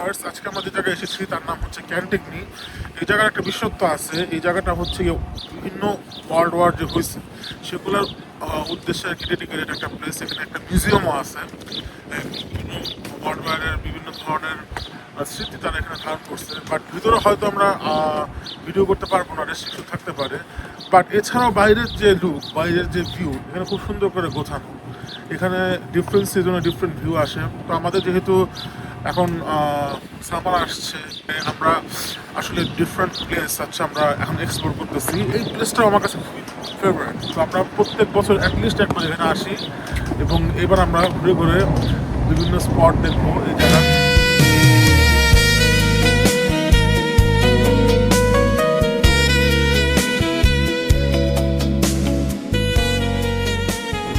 আজকে আমরা যে জায়গায় এসেছি তার নাম হচ্ছে ক্যান্টিগনি। এই জায়গার একটা বিশেষত্ব আছে। এই জায়গাটা হচ্ছে বিভিন্ন ওয়ার্ল্ড ওয়ার যে হয়েছে সেগুলোর উদ্দেশ্যে ডেডিকেটেড একটা প্লেস। এখানে একটা মিউজিয়ামও আছে। ওয়ার্ল্ড ওয়ারের বিভিন্ন ধরনের স্মৃতি তারা এখানে ধারণ করছে। বাট ভিতরে হয়তো আমরা ভিডিও করতে পারবো না, রেস্ট্রিকশন থাকতে পারে। বাট এছাড়াও বাইরের যে লুক, বাইরের যে ভিউ, এখানে খুব সুন্দর করে গোছানো। এখানে ডিফারেন্ট সিজনে ডিফারেন্ট ভিউ আসে। তো আমাদের যেহেতু এখন সামার আসছে, আমরা আসলে ডিফারেন্ট প্লেস আমরা এখন এক্সপ্লোর করতেছি। এই প্লেসটাও আমার কাছে খুবই ফেভারিট। তো আমরা প্রত্যেক বছর অ্যাটলিস্ট একবার এখানে আসি এবং এবার আমরা ঘুরে ঘুরে বিভিন্ন স্পট দেখবো এই জায়গা।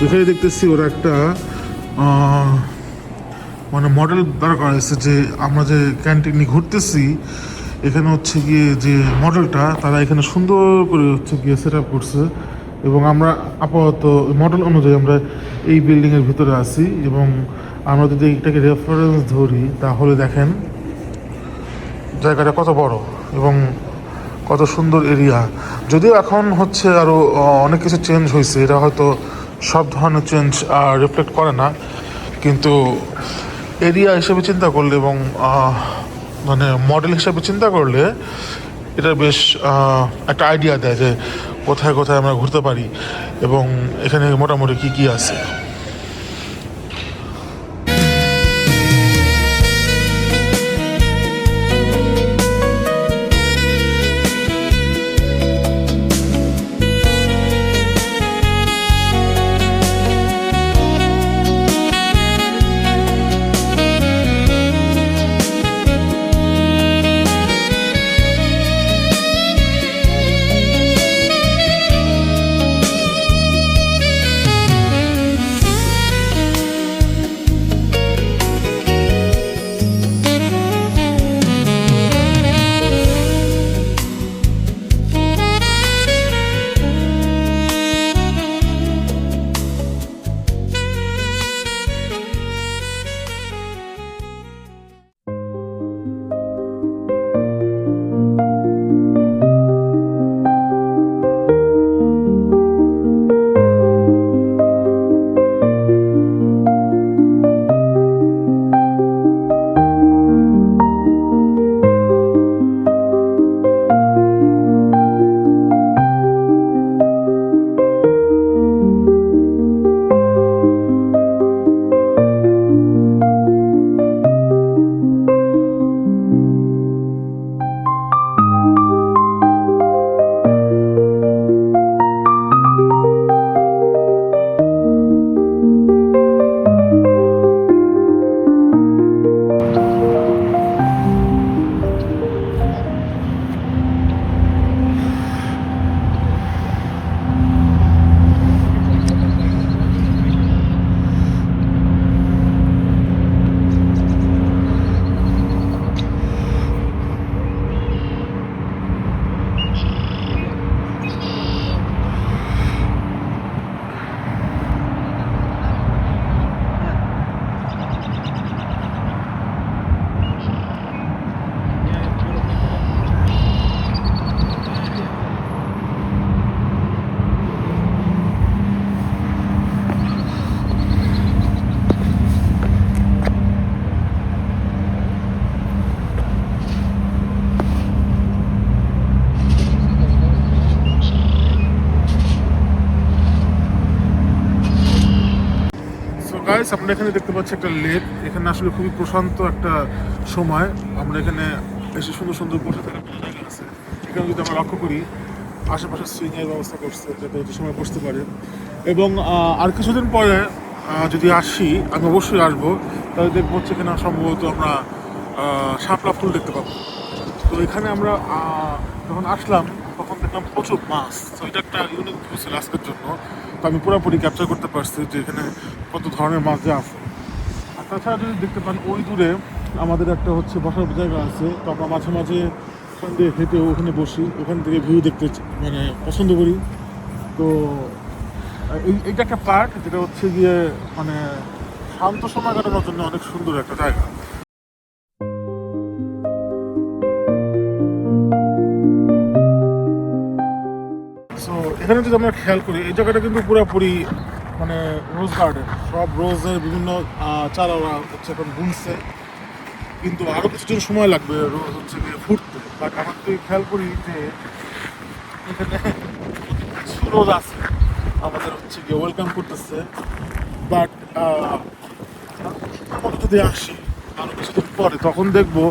এখানে দেখতেছি ওরা একটা মানে মডেল দাঁড় করা হয়েছে যে আমরা যে ক্যান্টিনে ঘুরতেছি এখানে হচ্ছে গিয়ে যে মডেলটা তারা এখানে সুন্দর করে হচ্ছে গিয়ে সেট আপ করছে। এবং আমরা আপাতত মডেল অনুযায়ী আমরা এই বিল্ডিংয়ের ভিতরে আছি। এবং আমরা যদি এটাকে রেফারেন্স ধরি তাহলে দেখেন জায়গাটা কত বড় এবং কত সুন্দর এরিয়া। যদিও এখন হচ্ছে আরও অনেক কিছু চেঞ্জ হয়েছে, এটা হয়তো সব ধরনের চেঞ্জ রিফ্লেক্ট করে না, কিন্তু এরিয়া হিসেবে চিন্তা করলে এবং মানে মডেল হিসেবে চিন্তা করলে এটা বেশ একটা আইডিয়া দেয় যে কোথায় কোথায় আমরা ঘুরতে পারি এবং এখানে মোটামুটি কী কী আছে। আমরা এখানে দেখতে পাচ্ছি একটা লেক। এখানে আসলে খুবই প্রশান্ত একটা সময়। আমরা এখানে এসে সুন্দর সুন্দর বসে থাকার জায়গা আছে। এখানে যদি আমরা লক্ষ্য করি আশেপাশে সুইংয়ের ব্যবস্থা করছে যাতে যে সময় বসতে পারে। এবং আর কিছুদিন পরে যদি আসি, আমি অবশ্যই আসবো, তাহলে দেখবো হচ্ছে এখানে সম্ভবত আমরা শাপলা ফুল দেখতে পাবো। তো এখানে আমরা যখন আসলাম তখন দেখলাম প্রচুর মাছ। তো এটা একটা ইউনিক ভিউ ছিল আজকের জন্য। তো আমি পুরোপুরি ক্যাপচার করতে পারছি যে এখানে কত ধরনের মাছ যে আছে। আর তাছাড়া যদি দেখতে পান ওই দূরে আমাদের একটা হচ্ছে বসার জায়গা আছে। তো আমরা মাঝে মাঝে ওখান দিয়ে হেঁটে ওখানে বসি, ওখান থেকে ভিউ দেখতে মানে পছন্দ করি। তো এইটা একটা পার্ক যেটা হচ্ছে গিয়ে মানে শান্ত সময় কাটানোর জন্য অনেক সুন্দর একটা জায়গা। এখানে যদি আমরা খেয়াল করি এই জায়গাটা কিন্তু পুরোপুরি মানে রোজ গার্ডেন, সব রোজের বিভিন্ন চারা ওরা হচ্ছে এখন বুনছে, কিন্তু আরও কিছুদিন সময় লাগবে রোজ হচ্ছে গিয়ে ফুটতে। বাট আমার যদি খেয়াল করি যে এখানে কিছু রোজ আছে আমাদের হচ্ছে গিয়ে ওয়েলকাম করতেছে। বাট যদি আসি আরও কিছুদিন পরে তখন দেখবো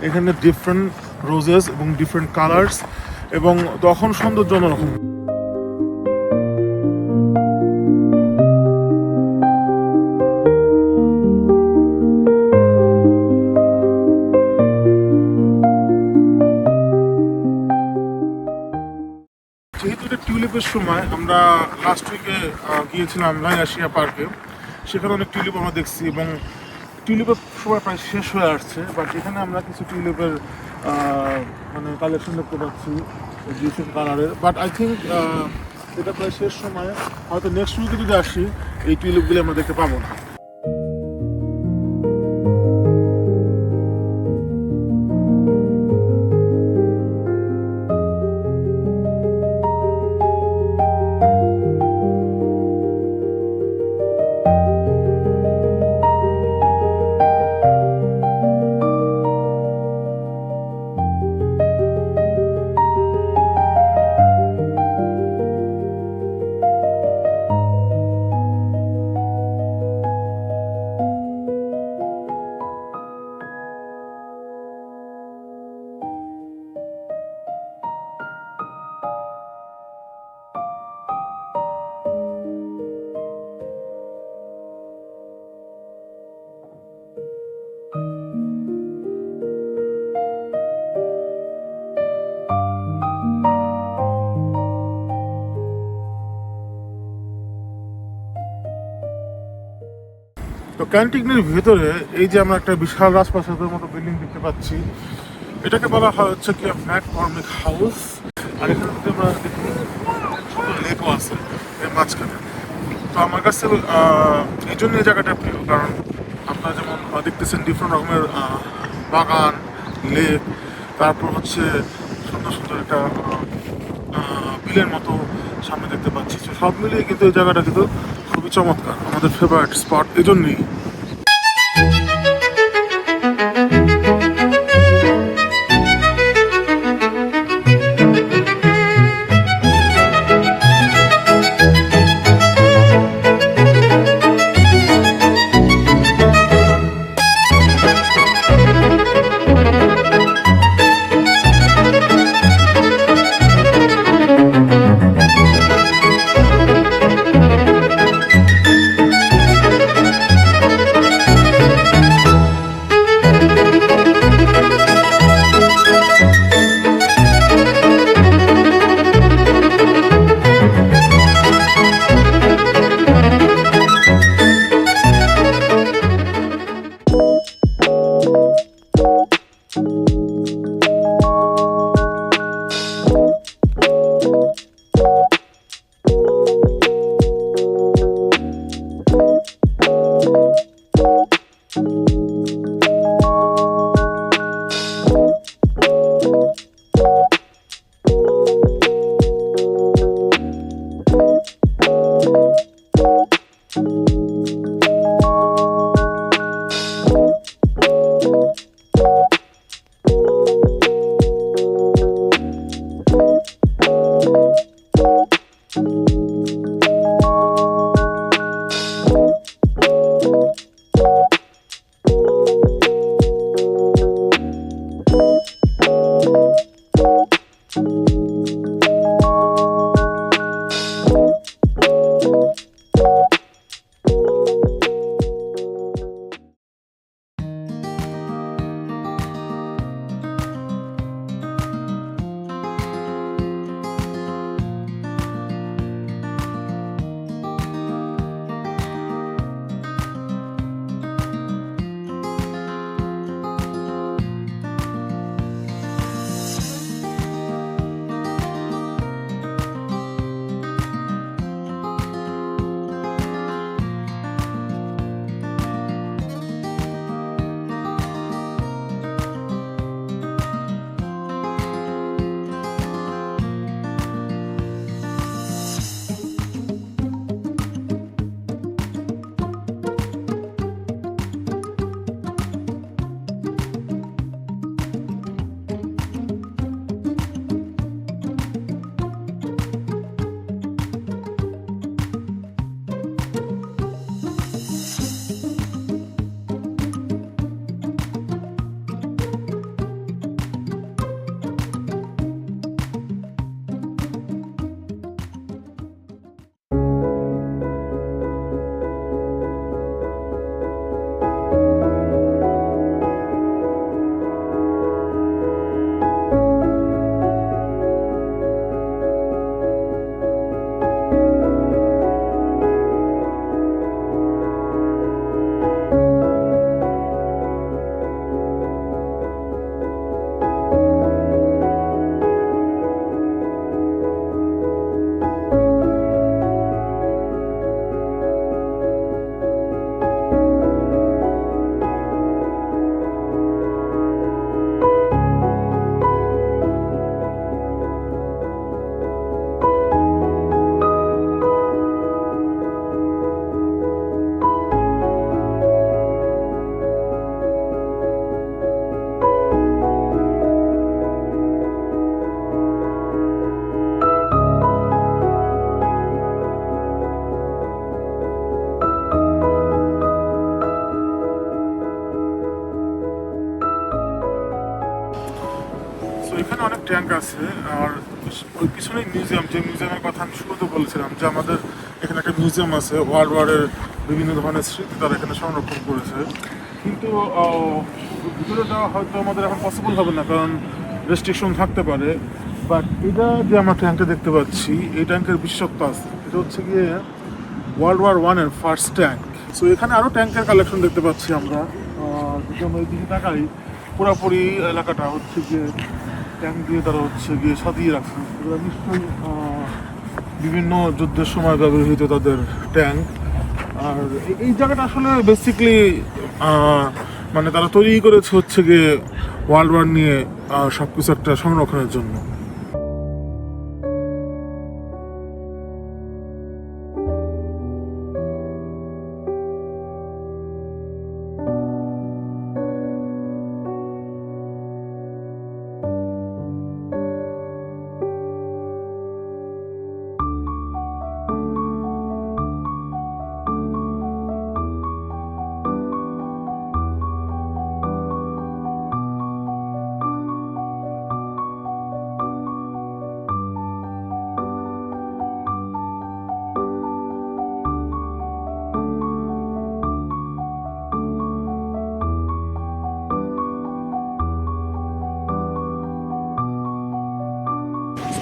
এখানে ডিফারেন্ট রোজেস এবং ডিফারেন্ট কালার্স, এবং তখন সৌন্দর্য অন্যরকম। যেহেতু এটা টিউলিপের সময়, আমরা লাস্ট উইকে গিয়েছিলাম লাইয়াশিয়া পার্কে, সেখানে অনেক টিউলিপ আমরা দেখছি এবং টিউলিপের সময় প্রায় শেষ হয়ে আসছে। বাট এখানে আমরা কিছু টিউলিপের মানে কালেকশন দেখতে পাচ্ছি ডিফারেন্ট কালারের। বাট আই থিঙ্ক এটা প্রায় শেষ সময়, হয়তো নেক্সট উইকে যদি আসি এই টিউলিপগুলি আমরা দেখতে পাবো না। তো ক্যান্টিনের ভেতরে এই যে আমরা একটা বিশাল রাজপ্রাসাদের মতো বিল্ডিং দেখতে পাচ্ছি, এটাকে বলা হয় হচ্ছে কি ম্যাককর্মিক হাউস। আর এখানে যদি আমরা দেখি ছোটো লেকও আছে এর মাঝখানে। তো আমার কাছে এই জন্য এই জায়গাটা প্রিয়, কারণ আপনারা যেমন দেখতেছেন ডিফারেন্ট রকমের বাগান, লেক, তারপর হচ্ছে সুন্দর সুন্দর একটা বিলের মতো সামনে দেখতে পাচ্ছি। তো সব মিলিয়ে কিন্তু এই জায়গাটা কিন্তু খুবই চমৎকার, আমাদের ফেভারিট স্পট এই জন্যই। এখানে অনেক ট্যাঙ্ক আছে, আর ওই পিছনে মিউজিয়াম, যে মিউজিয়ামের কথা আমি শুরুতে বলেছিলাম, যে আমাদের এখানে একটা মিউজিয়াম আছে, ওয়ার্ল্ড ওয়ারের বিভিন্ন ধরনের স্মৃতি তারা এখানে সংরক্ষণ করেছে। কিন্তু ভিতরে যাওয়া হয়তো আমাদের এখন পসিবল হবে না, কারণ রেস্ট্রিকশন থাকতে পারে। বাট এটা যে আমরা ট্যাঙ্কটা দেখতে পাচ্ছি, এই ট্যাঙ্কের বিশেষত্ব আছে। এটা হচ্ছে গিয়ে ওয়ার্ল্ড ওয়ার ওয়ানের ফার্স্ট ট্যাঙ্ক। সো এখানে আরও ট্যাঙ্কের কালেকশন দেখতে পাচ্ছি আমরা। যদি আমরা এই দিকে তাকাই, পুরোপুরি এলাকাটা হচ্ছে গিয়ে ট্যাঙ্ক দিয়ে তারা হচ্ছে গিয়ে সাজিয়ে রাখছে। এগুলো নিশ্চয়ই বিভিন্ন যুদ্ধের সময় ব্যবহৃত তাদের ট্যাঙ্ক। আর এই জায়গাটা আসলে বেসিকলি মানে তারা তৈরি করেছে হচ্ছে গিয়ে ওয়ার্ল্ড ওয়ার নিয়ে সব কিছু একটা সংরক্ষণের জন্য।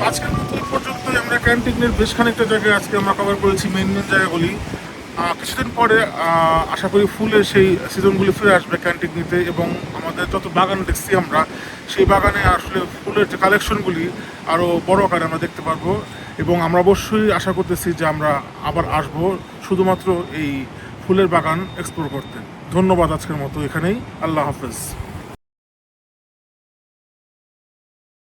আজকের মতো এই পর্যন্তই। আমরা ক্যান্টিনের বেশ খানিকটা জায়গায় আজকে আমরা কভার করেছি, মেন মেন জায়গাগুলি। কিছুদিন পরে আশা করি ফুলের সেই সিজনগুলি ফিরে আসবে ক্যান্টিনিতে, এবং আমাদের যত বাগান দেখছি আমরা, সেই বাগানে আসলে ফুলের যে কালেকশনগুলি আরও বড় আকারে আমরা দেখতে পারবো। এবং আমরা অবশ্যই আশা করতেছি যে আমরা আবার আসবো শুধুমাত্র এই ফুলের বাগান এক্সপ্লোর করতে। ধন্যবাদ আজকের মতো এখানেই। আল্লাহ হাফেজ।